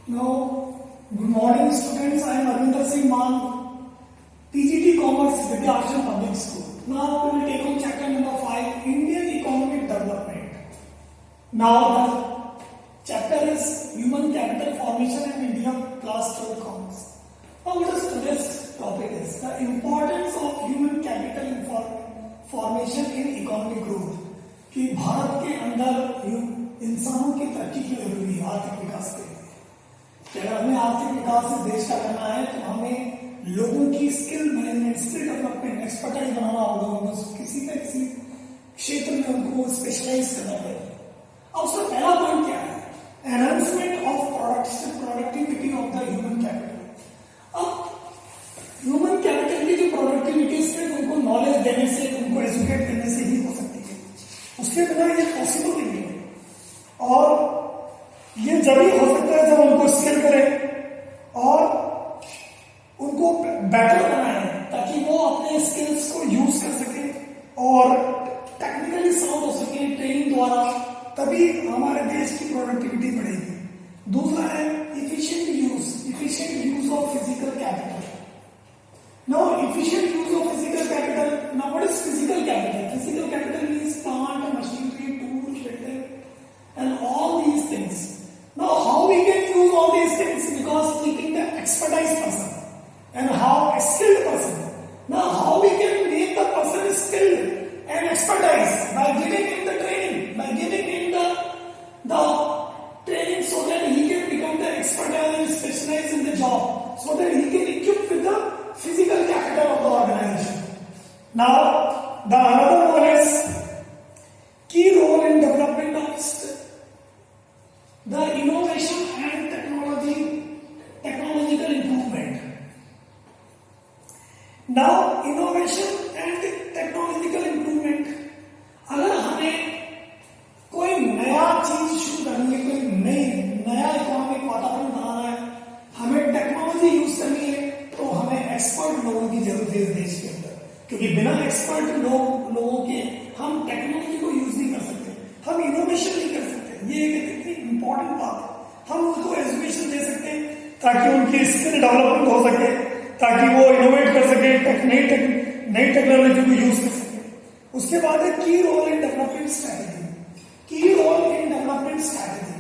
Now, good morning students. I am Arvinder Singh Maan, PGT Commerce, Vidyashram Public School. Now we will take on chapter number 5, Indian Economic Development. Now the chapter is Human Capital Formation in India, class 12 commerce. Now what is today's topic is the importance of human capital formation in economic growth. कि भारत के अंदर इंसानों की तरक्की की जरूरी है आर्थिक विकास के लिए। अगर हमें आर्थिक विकास इस देश का करना है तो हमें लोगों की skill management, skill development, expertise बनाना होगा। उनको किसी न किसी क्षेत्र में उनको स्पेशलाइज करना पड़ेगा। अब उसका पहला पॉइंट क्या है? Enhancement of productivity of the human capital. अब ह्यूमन कैपिटल की जो प्रोडक्टिविटी सिर्फ उनको नॉलेज देने से, उनको एजुकेट करने से ही हो सकती है, उसके बिना ये पॉसिबल नहीं है। और ये जब ही हो सकता है जब उनको स्किल करें और उनको बेटर बनाएं ताकि वो अपने स्किल्स को यूज कर सके और टेक्निकली साउंड हो सके ट्रेनिंग द्वारा, तभी हमारे देश की प्रोडक्टिविटी बढ़ेगी। दूसरा है efficient use of physical capital. Now efficient use of physical capital, now what is physical capital? Physical capital means plant, machinery, tools, building, and all these things. Now, how we can use all these things? Because keeping the expertise person and how a skilled person. Now, how we can make the person skilled and expertise by giving him the training, by giving him the training so that he can become the expertise and specialize in the job, so that he can equip with the physical capital of the organization. Now, the another one is key role in development of the innovation and technological improvement. Now, innovation and technological improvement, अगर हमें कोई नया चीज शुरू करनी है, कोई नया इकोनॉमिक वातावरण बनाना है, हमें टेक्नोलॉजी यूज करनी है, तो हमें एक्सपर्ट लोगों की जरूरत है इस देश के अंदर। क्योंकि बिना एक्सपर्ट लोगों के हम टेक्नोलॉजी को यूज नहीं कर सकते, हम इनोवेशन नहीं कर सकते। ये एक इतनी इंपॉर्टेंट बात है। हम उनको एजुकेशन दे सकते हैं ताकि उनकी स्किल डेवलपमेंट हो सके, ताकि वो इनोवेट कर सके, नई टेक्नोलॉजी को यूज कर सके। उसके बाद है की रोल इन डेवलपमेंट स्ट्रैटेजी। की रोल इन डेवलपमेंट स्ट्रैटेजी,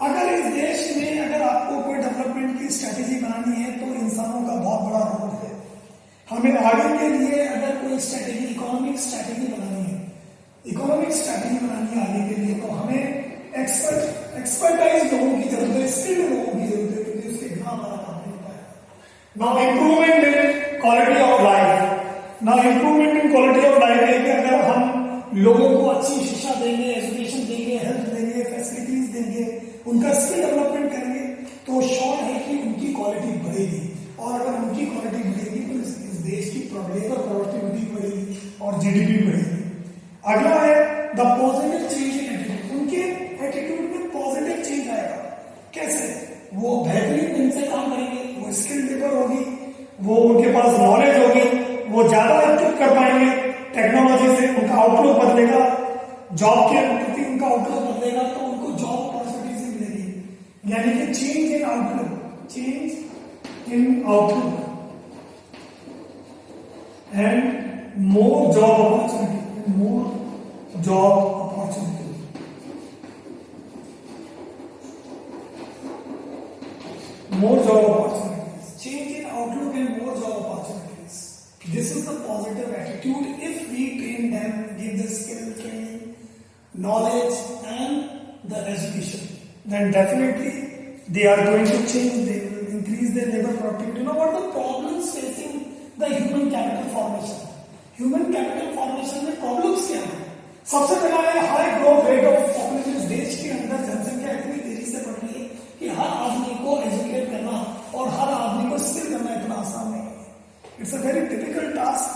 अगर इस देश में अगर आपको कोई डेवलपमेंट की स्ट्रैटेजी बनानी है तो इंसानों का बहुत बड़ा रोल है। हमें आगे के लिए अगर कोई स्ट्रैटेजी, इकोनॉमिक स्ट्रैटेजी बनानी है आगे के लिए, तो हमें एक्सपर्टाइज लोगों की जरूरत है, स्किल्ड लोगों की जरूरत है, क्योंकि उसके बिना हमारा काम नहीं होता है। Now improvement in quality of life. Now improvement in quality of life है कि अगर हम लोगों को अच्छी शिक्षा देंगे, एजुकेशन देंगे, हेल्थ देंगे, फैसिलिटीज देंगे, उनका स्किल डेवलपमेंट करेंगे, तो श्योर है कि उनकी क्वालिटी बढ़ेगी। और अगर उनकी क्वालिटी बढ़ेगी तो इस देश की लेबर प्रोडक्टिविटी बढ़ेगी और जीडीपी बढ़ेगी। अगला है the positive change in attitude. उनके एटीट्यूड में पॉजिटिव चेंज आएगा। कैसे? वो बेहतरीन ढंग से काम करेंगे, वो स्किल्ड लेबर होगी, वो उनके पास नॉलेज होगी, वो ज्यादा इक्विप कर पाएंगे टेक्नोलॉजी से, उनका आउटलुक बदलेगा, जॉब के प्रति उनका आउटलुक बदलेगा, तो उनको जॉब अपॉर्चुनिटीज मिलेगी। यानी कि change in outlook and more job opportunity. Change in outlook and more job opportunities. This is the positive attitude. If we train them, give the skill training, knowledge and the education, then definitely they are going to change. They will increase their labor productivity. Now, what are the problems facing the human capital formation? Human capital formation में problems क्या है? सबसे पहला है high growth rate of population. देश के अंदर जनसंख्या इतनी तेजी से बढ़ रही है कि हर आदमी को एजुकेट करना और हर आदमी को स्किल करना इतना आसान नहीं है। It's a very typical task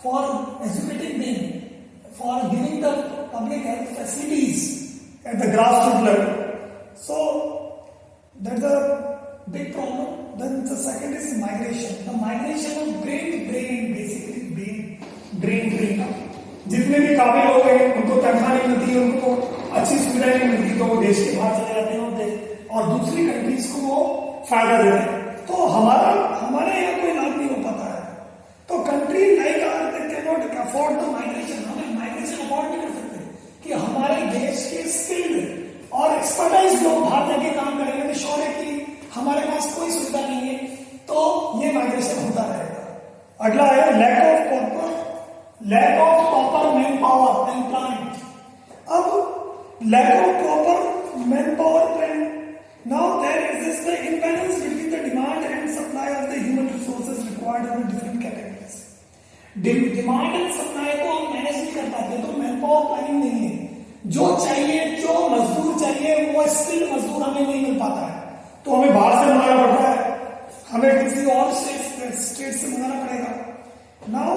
for educating them, for giving the public health facilities at the grass root level. So that's a big problem. Then the second is migration. The migration of brain, basically brain. जितने भी काबिल लोग हैं उनको तनख्वाह नहीं मिलती है, उनको अच्छी सुविधाएं नहीं मिलती, तो वो देश के बाहर चले जाते हैं और दूसरी कंट्रीज को वो फायदा दे रहे हैं। तो हमारे यहाँ कोई लाभ नहीं हो पाता है। तो country like our can not afford the migration, हमें माइग्रेशन अफोर्ड नहीं कर सकते कि हमारे देश के स्किल्ड और एक्सपर्टाइज लोग बाहर जाके काम करेंगे, तो श्योर है कि हमारे पास कोई सुविधा नहीं है, तो ये माइग्रेशन होता रहेगा। अगला है lack of proper man power and plant. अब lack of proper man power plant, now there exists the imbalance between the demand and supply of the human resources required in the different categories. Demand and supply को हम manage नहीं कर पाते, तो man power planning नहीं है। जो चाहिए, जो मजदूर चाहिए, वो स्किल्ड मजदूर हमें नहीं मिल पाता है, तो हमें बाहर से मंगाना पड़ता है, हमें किसी और स्टेट से मंगाना पड़ेगा। Now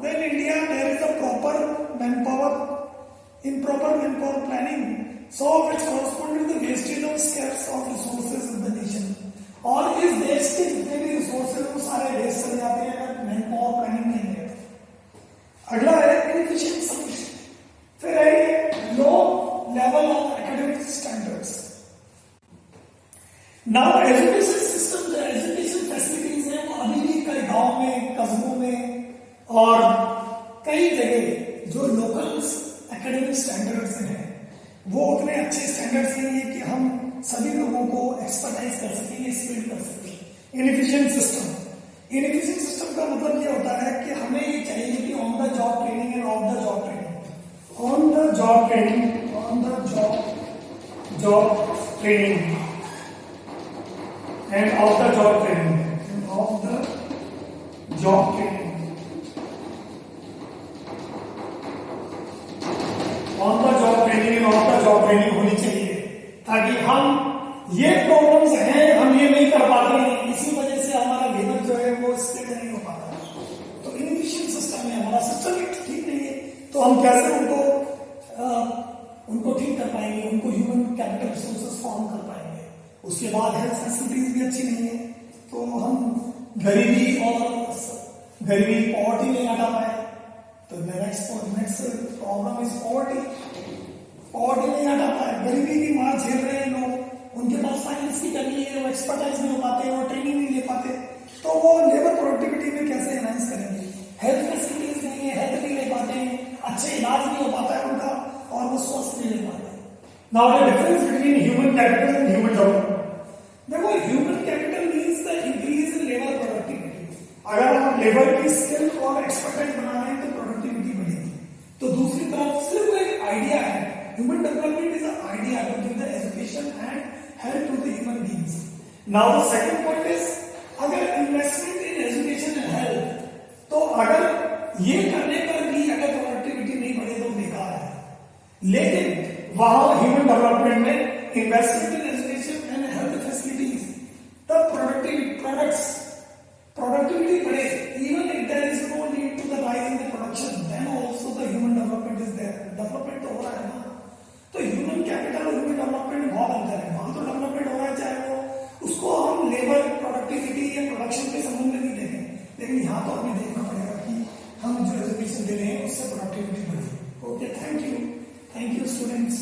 then India there is a proper man power, improper manpower planning, so which correspond to the wastage of scarce of resources in the nation। और इस देश के जितने भी रिसोर्सेज वो सारे वेस्ट चले जाते हैं अगर मैन पावर प्लानिंग नहीं है। अगला है इनएफिशिएंट सॉल्यूशन, फिर है low level of academic standards. Now education system, जो एजुकेशन फैसिलिटीज है वो अभी भी कई गांव में, कस्बों में और कई जगह जो लोकल एकेडमिक स्टैंडर्ड्स हैं वो उतने अच्छे स्टैंडर्ड्स नहीं है कि हम सभी लोगों को एक्सपर्टाइज कर सकें, स्किल्ड कर सकें। इनएफिशिएंट सिस्टम, इनएफिशिएंट सिस्टम का मतलब ये होता है कि हमें ये चाहिए कि on the job training end of the job training, on the job training, on the job training end of the job training, end of the job training, on the job training end of the job training होनी चाहिए, ताकि हम ये problems हैं, हम ये नहीं कर पाते हैं, इसी वजह से हमारा लेबर जो है वो स्किल्ड नहीं हो पाता। तो इनएफिशिएंट सिस्टम है, हमारा सिस्टम ठीक नहीं है, तो हम कैसे उनको ठीक कर पाएंगे, उनको ह्यूमन कैपिटल रिसोर्सेज फॉर्म कर पाएंगे। उसके बाद हेल्थ फैसिलिटीज भी अच्छी नहीं है, तो हम गरीबी पॉवर्टी नहीं हटा पाए। तो नेक्स्ट प्रॉब्लम इज पॉवर्टी नहीं हटा पाए, गरीबी की मार झेल रहे हैं लोग, उनके पास फाइनेंस की कमी है, वो एक्सपर्टाइज नहीं हो पाते, वो ट्रेनिंग नहीं ले पाते, तो वो लेबर प्रोडक्टिविटी में कैसे एनहांस करेंगे। हेल्थ फैसिलिटीज नहीं है, हेल्थ नहीं ले पाते हैं, अच्छे इलाज नहीं हो पाता है उनका, और वो स्वस्थ नहीं ले पाते। Now the difference between human capital and human development. देखो, human capital means the increase in labour productivity. अगर हम लेबर की स्किल और एक्सपर्टाइज बना रहे हैं तो प्रोडक्टिविटी बढ़ेगी। तो दूसरी तरफ सिर्फ एक आइडिया है, human development is a idea to give the education and help to the human beings. Now the second point is, अगर investment in education and health, तो अगर ये करने पर भी अगर प्रोडक्टिविटी नहीं बढ़े तो बेकार है। लेकिन वहां ह्यूमन डेवलपमेंट में investment in education and health facilities, तब प्रोडक्टिविटी बढ़े, even if there is no need to the rise in the production, then also the human development is there. Development तो हो रहा है ना, तो ह्यूमन कैपिटल और ह्यूमन डेवलपमेंट बहुत अंतर है। वहां तो डेवलपमेंट हो रहा है, चाहे वो उसको हम लेबर प्रोडक्टिविटी या प्रोडक्शन के संबंध में नहीं देखें, लेकिन यहाँ तो हमें देखना पड़ेगा कि हम जो एजुकेशन दे रहे हैं उससे प्रोडक्टिविटी बढ़े। Okay, thank you students.